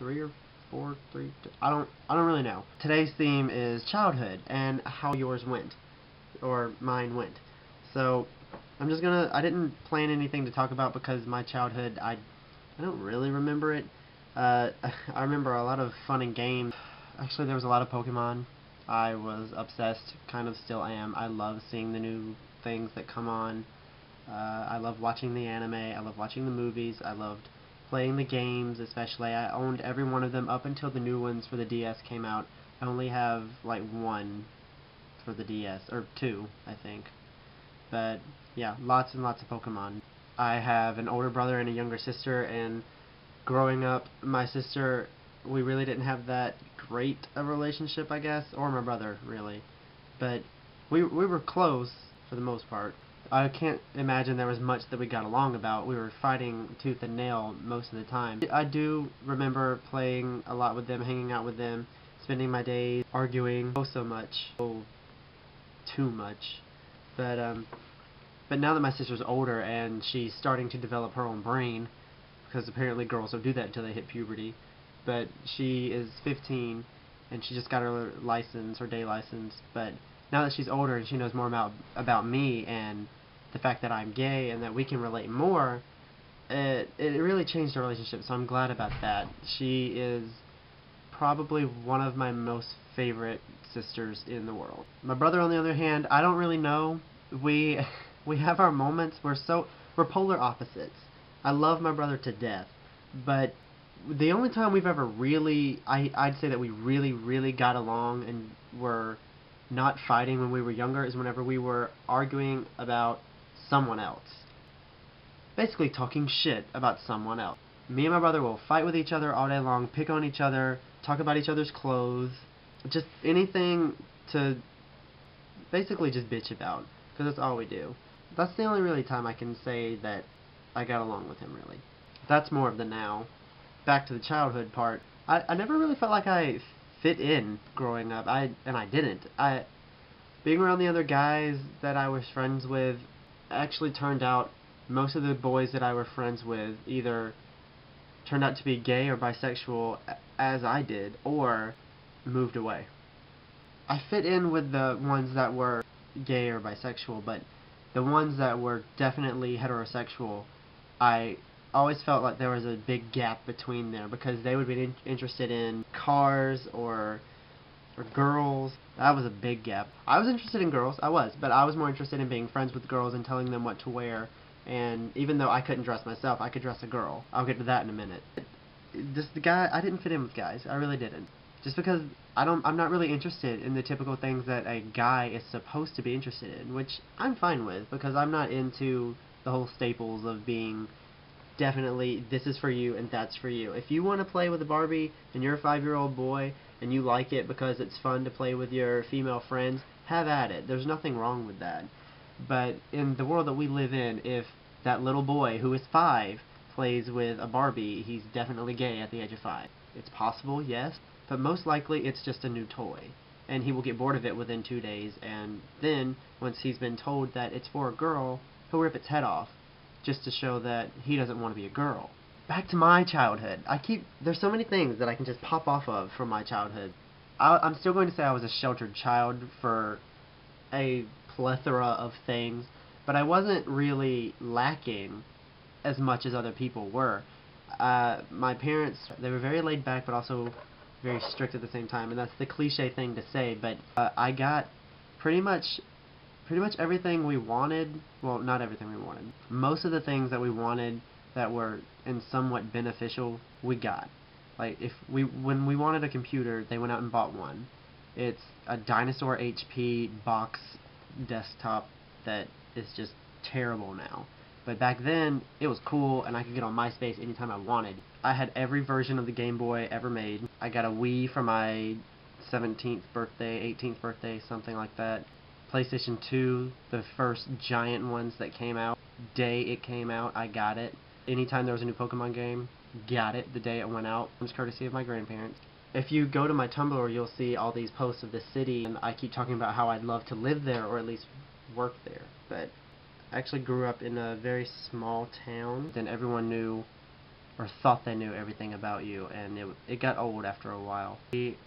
three or four, three. I don't really know. Today's theme is childhood and how yours went, or mine went. So I didn't plan anything to talk about because my childhood, I don't really remember it. I remember a lot of fun and games. Actually, there was a lot of Pokemon. I was obsessed, kind of still am. I love seeing the new things that come on. I love watching the anime. I love watching the movies. I loved playing the games, especially. I owned every one of them up until the new ones for the DS came out. I only have like one for the DS, or two, I think. But yeah, lots and lots of Pokemon. I have an older brother and a younger sister, and growing up, my sister, we really didn't have that great a relationship, I guess, or my brother, really. But we were close for the most part. I can't imagine there was much that we got along about. We were fighting tooth and nail most of the time. I do remember playing a lot with them, hanging out with them, spending my days arguing so much. Oh, too much. But now that my sister's older and she's starting to develop her own brain, because apparently girls don't do that until they hit puberty, but she is 15 and she just got her license, her day license, but now that she's older and she knows more about me and the fact that I'm gay and that we can relate more, it really changed our relationship, so I'm glad about that. She is probably one of my most favorite sisters in the world. My brother, on the other hand, I don't really know. We have our moments. We're polar opposites. I love my brother to death, but the only time we've ever really, I'd say that we really got along and were not fighting when we were younger is whenever we were arguing about someone else. Basically talking shit about someone else. Me and my brother will fight with each other all day long, pick on each other, talk about each other's clothes, just anything to basically just bitch about, because that's all we do. That's the only really time I can say that I got along with him, really. That's more of the now. Back to the childhood part. I never really felt like I fit in growing up. I didn't. Being around the other guys that I was friends with actually turned out, most of the boys that I were friends with either turned out to be gay or bisexual as I did, or moved away. I fit in with the ones that were gay or bisexual, but the ones that were definitely heterosexual, I always felt like there was a big gap between there because they would be interested in cars or girls. That was a big gap. I was interested in girls, but I was more interested in being friends with girls and telling them what to wear. And even though I couldn't dress myself, I could dress a girl. I'll get to that in a minute. I didn't fit in with guys. I really didn't. Just because I'm not really interested in the typical things that a guy is supposed to be interested in, which I'm fine with because I'm not into the whole staples of being definitely this is for you and that's for you. If you want to play with a Barbie and you're a 5-year-old boy and you like it because it's fun to play with your female friends, have at it. There's nothing wrong with that. But in the world that we live in, if that little boy who is 5 plays with a Barbie, he's definitely gay at the age of 5. It's possible, yes, but most likely it's just a new toy. And he will get bored of it within 2 days, and then, once he's been told that it's for a girl, he'll rip its head off, just to show that he doesn't want to be a girl. Back to my childhood. There's so many things that I can just pop off of from my childhood. I'm still going to say I was a sheltered child for a plethora of things, but I wasn't really lacking as much as other people were. My parents, they were very laid back, but also very strict at the same time, and that's the cliche thing to say, but I got pretty much everything we wanted. Well, not everything we wanted. Most of the things that we wanted that were in somewhat beneficial, we got. Like, when we wanted a computer, they went out and bought one. It's a dinosaur HP box desktop that is just terrible now. But back then, it was cool, and I could get on MySpace anytime I wanted. I had every version of the Game Boy ever made. I got a Wii for my 17th birthday, 18th birthday, something like that. PlayStation 2, the first giant ones that came out. Day it came out, I got it. Anytime there was a new Pokemon game, got it the day it went out. It was courtesy of my grandparents. If you go to my Tumblr, you'll see all these posts of the city, and I keep talking about how I'd love to live there, or at least work there. But I actually grew up in a very small town, and everyone knew or thought they knew everything about you, and it got old after a while.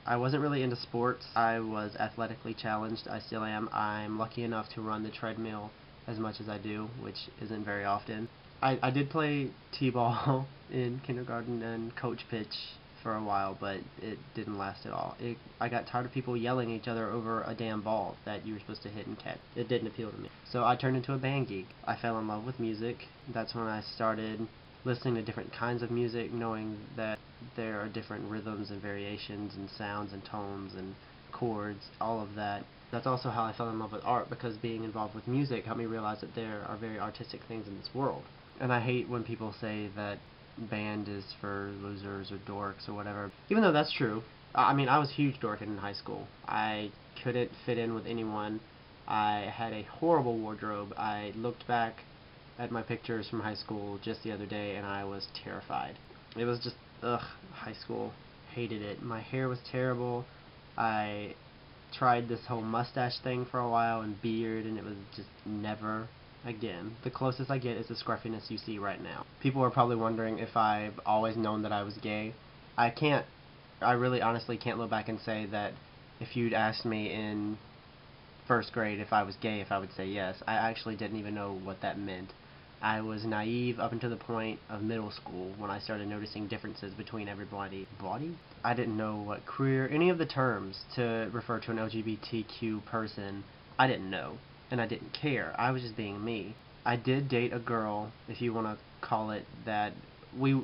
I wasn't really into sports. I was athletically challenged. I still am. I'm lucky enough to run the treadmill as much as I do, which isn't very often. I did play t-ball in kindergarten and coach pitch for a while, but it didn't last at all. I got tired of people yelling at each other over a damn ball that you were supposed to hit and catch. It didn't appeal to me. So I turned into a band geek. I fell in love with music. That's when I started listening to different kinds of music, knowing that there are different rhythms and variations and sounds and tones and chords, all of that. That's also how I fell in love with art, because being involved with music helped me realize that there are very artistic things in this world. And I hate when people say that band is for losers or dorks or whatever, even though that's true. I mean, I was a huge dork in high school. I couldn't fit in with anyone. I had a horrible wardrobe. I looked back at my pictures from high school just the other day and I was terrified. It was just, high school. Hated it. My hair was terrible. I tried this whole mustache thing for a while and beard, and it was just never again. The closest I get is the scruffiness you see right now. People are probably wondering if I've always known that I was gay. I really honestly can't look back and say that if you'd asked me in first grade if I was gay, if I would say yes. I actually didn't even know what that meant. I was naive up until the point of middle school when I started noticing differences between everybody. I didn't know what queer, any of the terms to refer to an LGBTQ person, I didn't know. And I didn't care. I was just being me. I did date a girl, if you want to call it that.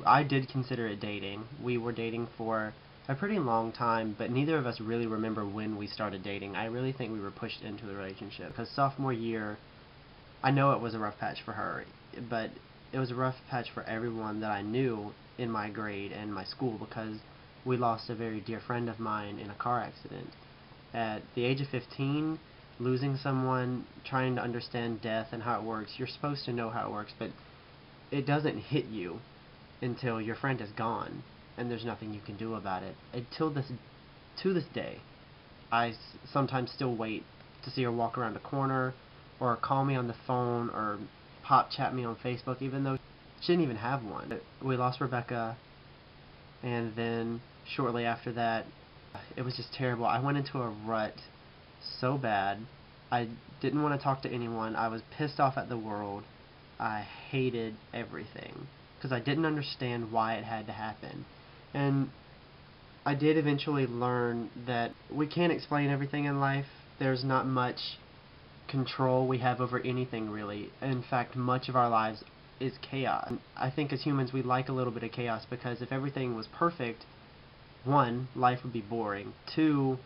I did consider it dating. We were dating for a pretty long time, but neither of us really remember when we started dating. I really think we were pushed into the relationship, because sophomore year, I know it was a rough patch for her, but it was a rough patch for everyone that I knew in my grade and my school, because we lost a very dear friend of mine in a car accident. At the age of 15, losing someone, trying to understand death and how it works, you're supposed to know how it works, but it doesn't hit you until your friend is gone, and there's nothing you can do about it. To this day, I sometimes still wait to see her walk around a corner, or call me on the phone, or pop chat me on Facebook, even though she didn't even have one. We lost Rebecca, and then shortly after that, it was just terrible. I went into a rut so bad. I didn't want to talk to anyone. I was pissed off at the world. I hated everything because I didn't understand why it had to happen. And I did eventually learn that we can't explain everything in life. There's not much control we have over anything, really. In fact, much of our lives is chaos. I think as humans we like a little bit of chaos, because if everything was perfect, one, life would be boring. Two,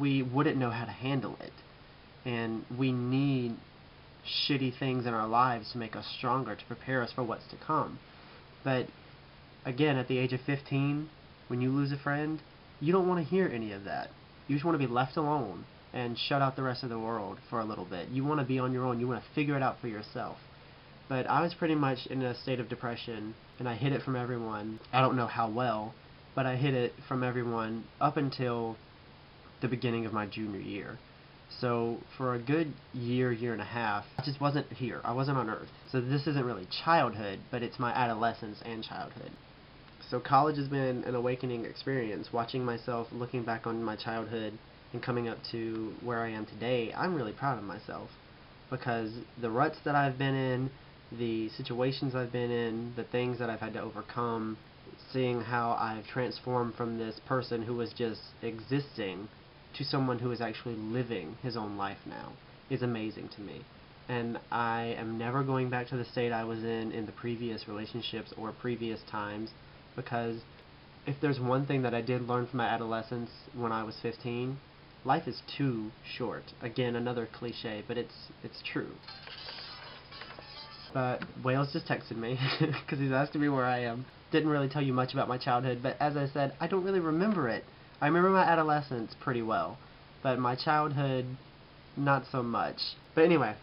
we wouldn't know how to handle it. And we need shitty things in our lives to make us stronger, to prepare us for what's to come. But again, at the age of 15, when you lose a friend, you don't want to hear any of that. You just want to be left alone and shut out the rest of the world for a little bit. You want to be on your own. You want to figure it out for yourself. But I was pretty much in a state of depression, and I hid it from everyone. I don't know how well, but I hid it from everyone up until the beginning of my junior year. So for a good year and a half, I just wasn't here. I wasn't on Earth. So this isn't really childhood, but it's my adolescence and childhood. So college has been an awakening experience. Watching myself, looking back on my childhood and coming up to where I am today, I'm really proud of myself, because the ruts that I've been in, the situations I've been in, the things that I've had to overcome, seeing how I've transformed from this person who was just existing to someone who is actually living his own life now, is amazing to me. And I am never going back to the state I was in the previous relationships or previous times, because if there's one thing that I did learn from my adolescence when I was 15, life is too short. Again, another cliche, but it's true. But Wales just texted me because he's asking me where I am. Didn't really tell you much about my childhood, but as I said, I don't really remember it. I remember my adolescence pretty well, but my childhood, not so much. But anyway,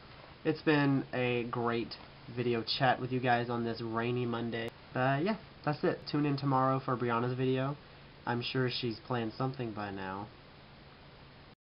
it's been a great video chat with you guys on this rainy Monday. Yeah, that's it. Tune in tomorrow for Brianna's video. I'm sure she's planned something by now.